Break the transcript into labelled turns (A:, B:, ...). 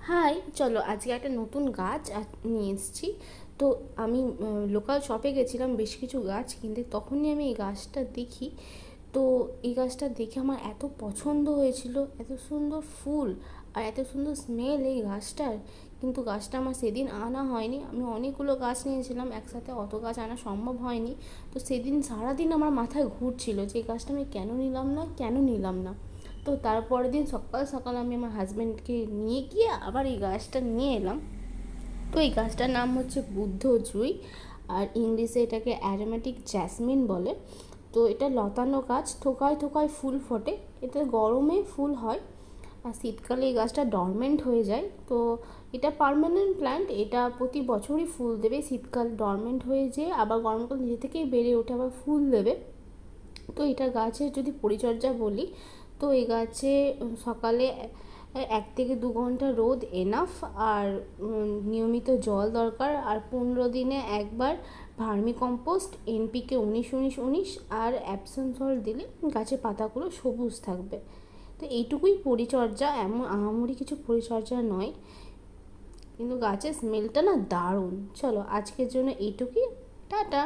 A: High, চলো আজকে একটা নতুন গাছ নিয়ে এসেছি। তো আমি লোকাল শপে গেছিলাম বেশ কিছু গাছ কিনতে, তখনই আমি এই গাছটা দেখি। তো এই গাছটা দেখে আমার এত পছন্দ হয়েছিল, এত সুন্দর ফুল আর এত সুন্দর স্মেল এই গাছটার। কিন্তু গাছটা আমার সেদিন আনা হয়নি, আমি অনেকগুলো গাছ নিয়েছিলাম, একসাথে অত গাছ আনা সম্ভব হয়নি। তো সেদিন সারাদিন আমার মাথায় ঘুরছিল যে এই গাছটা আমি কেন নিলাম না, কেন নিলাম না। তো তারপরের দিন সকাল সকাল আমি আমার হাজব্যান্ডকে নিয়ে গিয়ে আবার এই গাছটা নিয়ে এলাম। তো এই গাছটার নাম হচ্ছে বুদ্ধ জুই, আর ইংলিশে এটাকে অ্যারোমেটিক জ্যাসমিন বলে। তো এটা লতানো গাছ, থোকায় থোকায় ফুল ফোটে। এটা গরমে ফুল হয় আর শীতকালে এই গাছটা ডরমেন্ট হয়ে যায়। তো এটা পার্মানেন্ট প্ল্যান্ট, এটা প্রতি বছরই ফুল দেবে। শীতকাল ডরমেন্ট হয়ে যেয়ে আবার গরমকাল নিজে থেকেই বেড়ে ওঠে, আবার ফুল দেবে। তো এটা গাছের যদি পরিচর্যা বলি, তো এই গাছে সকালে 1 থেকে 2 ঘন্টা রোদ এনাফ, আর নিয়মিত জল দরকার, আর 15 দিনে একবার ভার্মি কম্পোস্ট, NPK 19-19-19 আর অ্যাপসন সল্ট দিলে গাছের পাতাগুলো সবুজ থাকবে। তো এইটুকুই পরিচর্যা, এমন আহামরি কিছু পরিচর্যা নয়, কিন্তু গাছের স্মেলটা না দারুণ। চলো আজকের জন্য এইটুকুই, টাটা।